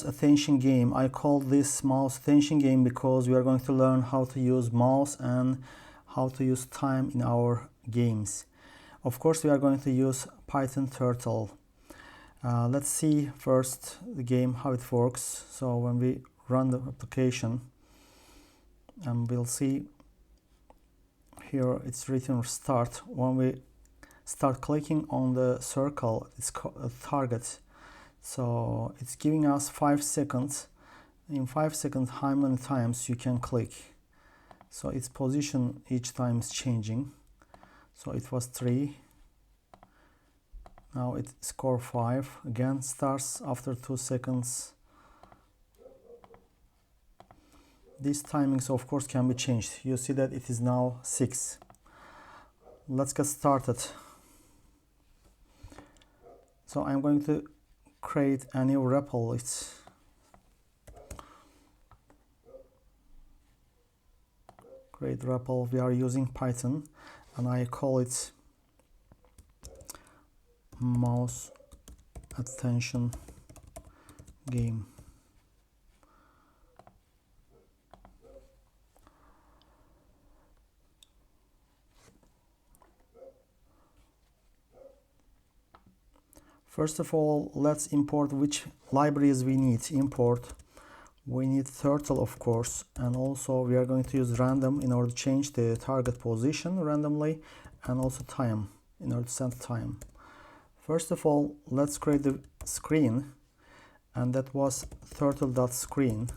attention game. I call this mouse attention game because we are going to learn how to use mouse and how to use time in our games. Of course, we are going to use Python Turtle. Let's see first the game, how it works. So when we run the application, and we'll see here it's written start. When we start clicking on the circle, it's a target. So it's giving us 5 seconds. In 5 seconds, how many times you can click. So its position each time is changing. So it was 3. Now it score 5. Again starts after 2 seconds. These timings of course can be changed. You see that it is now 6. Let's get started. So I'm going to create a new REPL. It's create REPL. We are using Python and I call it mouse attention game. First of all, let's import which libraries we need. Import. We need Turtle, of course, and also we are going to use random in order to change the target position randomly, and also time in order to set time. First of all, let's create the screen, and that was turtle.screen.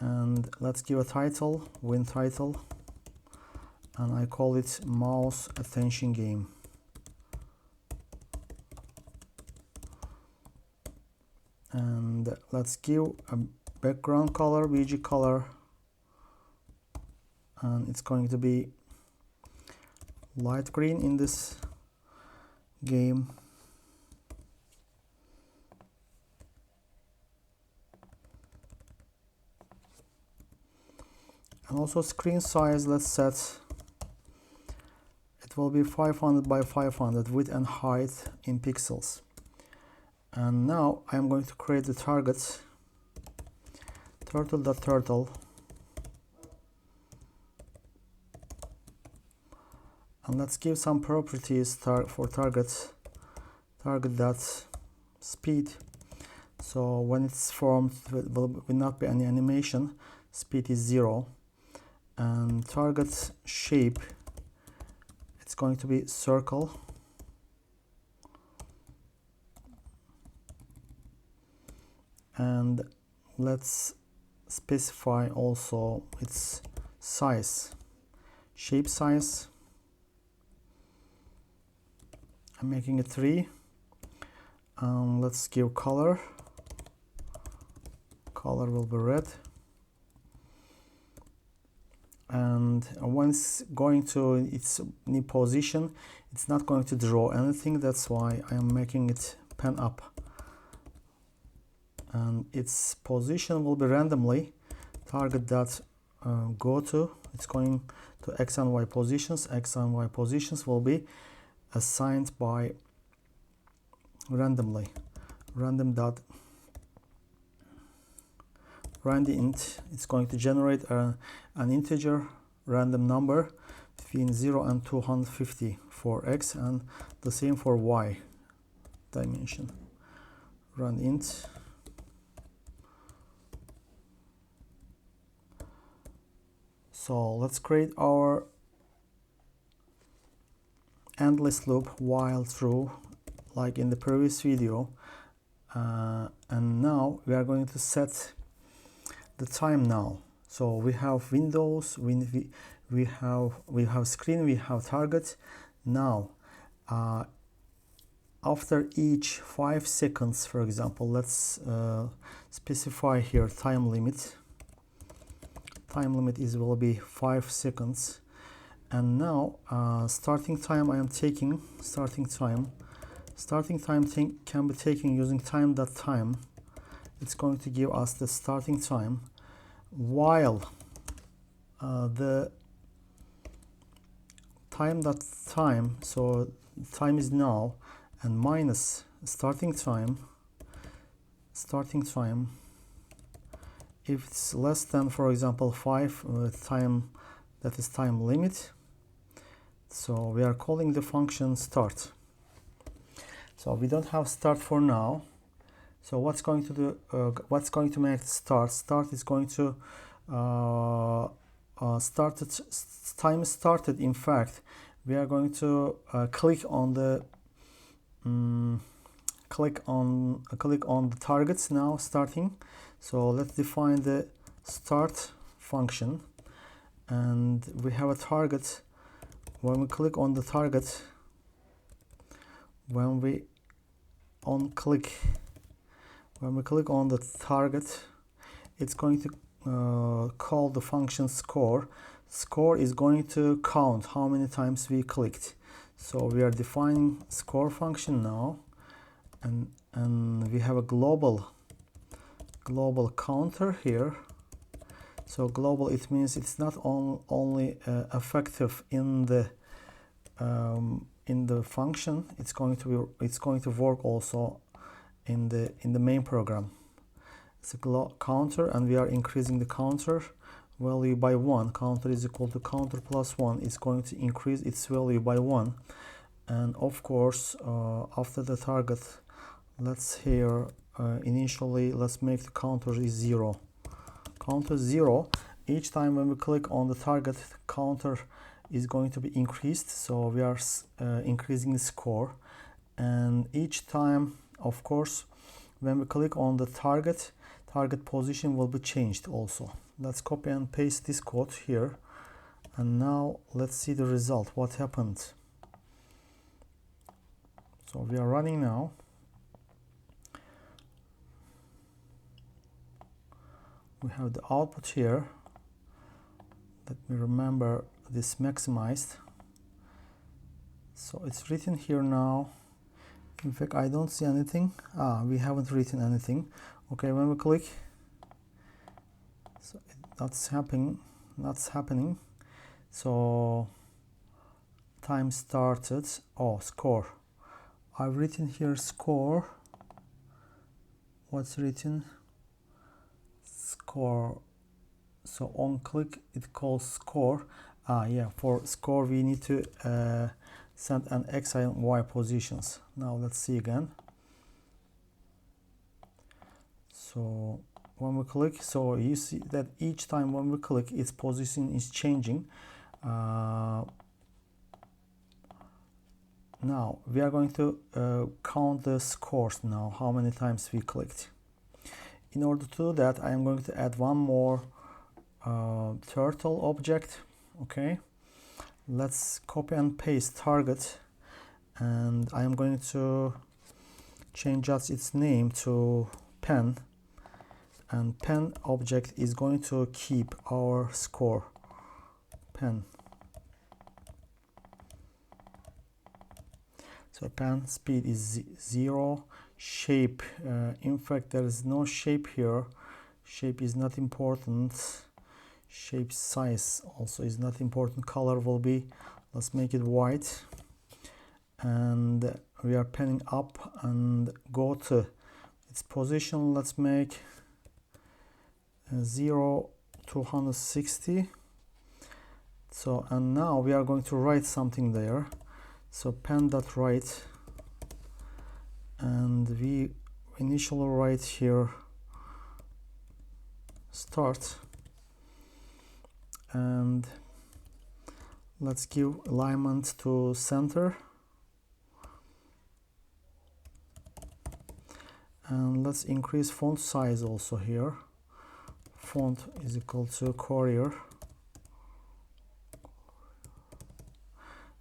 And let's give a title, win title, and I call it mouse attention game. And let's give a background color, BG color, and it's going to be light green in this game. And also screen size, let's set, it will be 500 by 500 width and height in pixels. And now I'm going to create the target, turtle.turtle, and let's give some properties for target.speed. So when it's formed, will not be any animation. Speed is 0, and target shape, it's going to be circle. And let's specify also its size, shape size. I'm making it 3. Let's give color. Color will be red. And once going to its new position, it's not going to draw anything. That's why I am making it pen up. And its position will be randomly target.go to. It's going to X and Y positions. X and Y positions will be assigned by randomly. Randint. It's going to generate an integer random number between 0 and 250 for X, and the same for Y dimension. Randint. So let's create our endless loop while true, like in the previous video. And now we are going to set the time now. So we have windows, we have screen, we have target. Now after each 5 seconds, for example, let's specify here time limit. Time limit will be 5 seconds. And now starting time, I am taking starting time can be taken using time.time. It's going to give us the starting time, while the time.time, so time is now, and minus starting time starting time. If it's less than, for example, 5 time, that is time limit. So we are calling the function start. So we don't have start for now. So what's going to do? What's going to make start? Start is going to time started. In fact, we are going to click on the click on the targets now starting. So let's define the start function, and we have a target. When we click on the target, when we click on the target, it's going to call the function score. Score is going to count how many times we clicked. So we are defining score function now, and we have a global counter here. So global, it means it's not only effective in the function. It's going to work also in the main program. It's a counter, and we are increasing the counter value by 1. Counter is equal to counter plus 1. It's going to increase its value by 1. And of course, after the target, let's initially let's make the counter is 0. Counter 0. Each time when we click on the target, counter is going to be increased. So we are increasing the score. And each time, of course, when we click on the target position will be changed also. Let's copy and paste this code here, and now let's see the result. What happened? So we are running now. We have the output here. Let me remember this maximized. So it's written here now. In fact, I don't see anything. We haven't written anything. Okay, when we click, so that's happening. So time started. Oh, score. I've written here score. What's written? Score. So on click it calls score. Yeah, for score we need to send an X and Y positions. Now let's see again. So when we click, so you see that each time when we click, its position is changing. Now we are going to count the scores now, how many times we clicked. In order to do that, I am going to add one more turtle object. Okay, let's copy and paste target, and I am going to change just its name to pen, and pen object is going to keep our score pen. So pen speed is 0. Shape, in fact there is no shape here. Shape is not important. Shape size also is not important. Color will be, let's make it white, and we are penning up and go to its position. Let's make 0 to 160. So, and now we are going to write something there. So pen.write, and we initially write here start, and let's give alignment to center, and let's increase font size also here. Font is equal to Courier.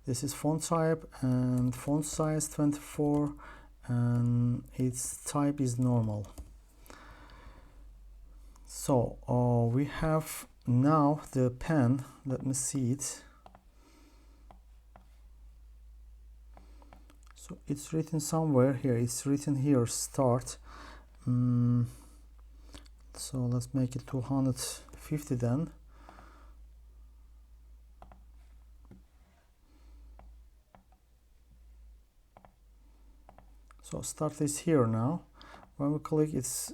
This is font type, and font size 24, and its type is normal. So we have now the pen. Let me see it. So it's written somewhere here. It's written here start. So let's make it 250 then. So start is here now, when we click, it's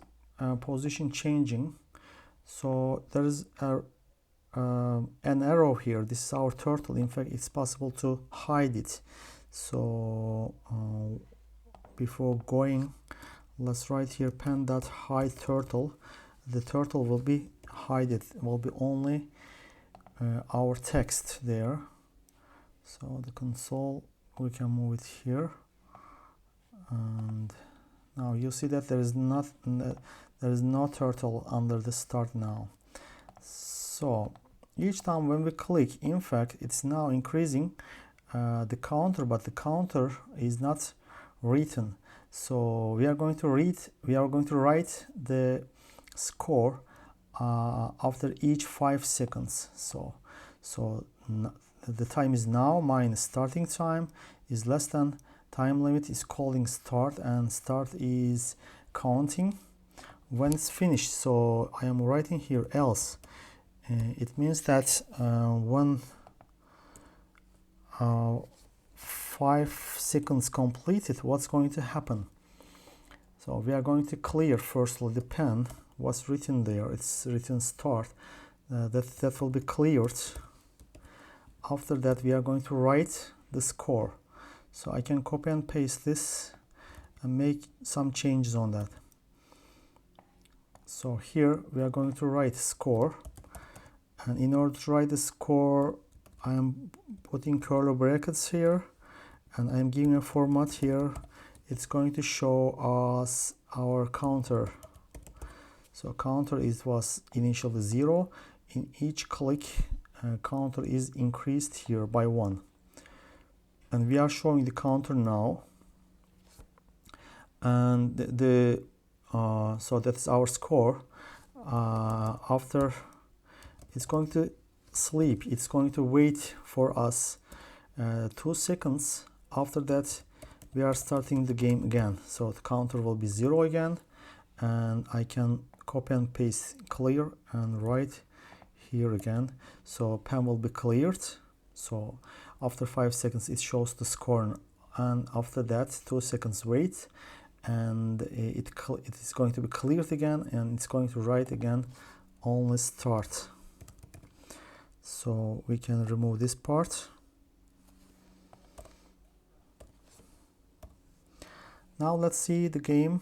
position changing. So there is an arrow here. This is our turtle. In fact, it's possible to hide it. So before going, let's write here pen.hide turtle. The turtle will be hidden. It will be only our text there. So the console, we can move it here, and now you see that there is no turtle under the start now. So each time when we click, in fact, it's now increasing the counter, but the counter is not written. So we are going to write the score after each 5 seconds. So the time is now minus starting time is less than time limit is calling start, and start is counting when it's finished. So I am writing here else. It means that when 5 seconds completed, what's going to happen? So we are going to clear firstly the pen. What's written there? It's written start. That will be cleared. After that, we are going to write the score. So I can copy and paste this and make some changes on that. So here we are going to write score, and in order to write the score, I am putting curly brackets here, and I am giving a format here. It's going to show us our counter. So counter was initially 0. In each click, counter is increased here by 1, and we are showing the counter now, and so that's our score. After it's going to sleep, it's going to wait for us 2 seconds. After that, we are starting the game again, so the counter will be 0 again, and I can copy and paste clear and write here again. So pen will be cleared. So after 5 seconds it shows the score, and after that 2 seconds wait, and it is going to be cleared again, and it's going to write again only start. So we can remove this part. Now let's see the game.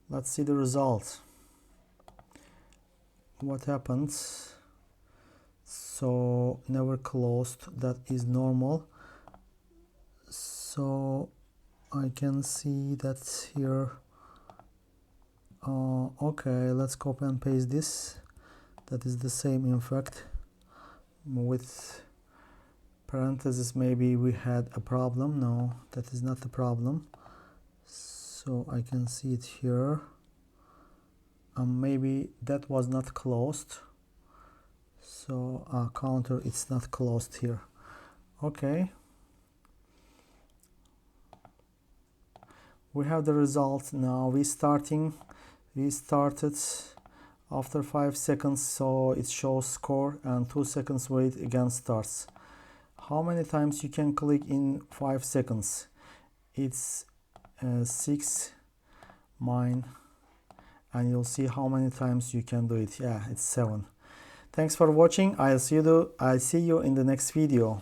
Let's see the result. What happens? So never closed, that is normal. So I can see that here. Okay, let's copy and paste this. That is the same, in fact. With parentheses, maybe we had a problem. No, that is not the problem. So I can see it here. Maybe that was not closed. So counter, it's not closed here. Okay. We have the result now. We started after 5 seconds, so it shows score, and 2 seconds wait again starts. How many times you can click in 5 seconds? It's 6 mine, and you'll see how many times you can do it. Yeah, it's 7. Thanks for watching. I'll see you in the next video.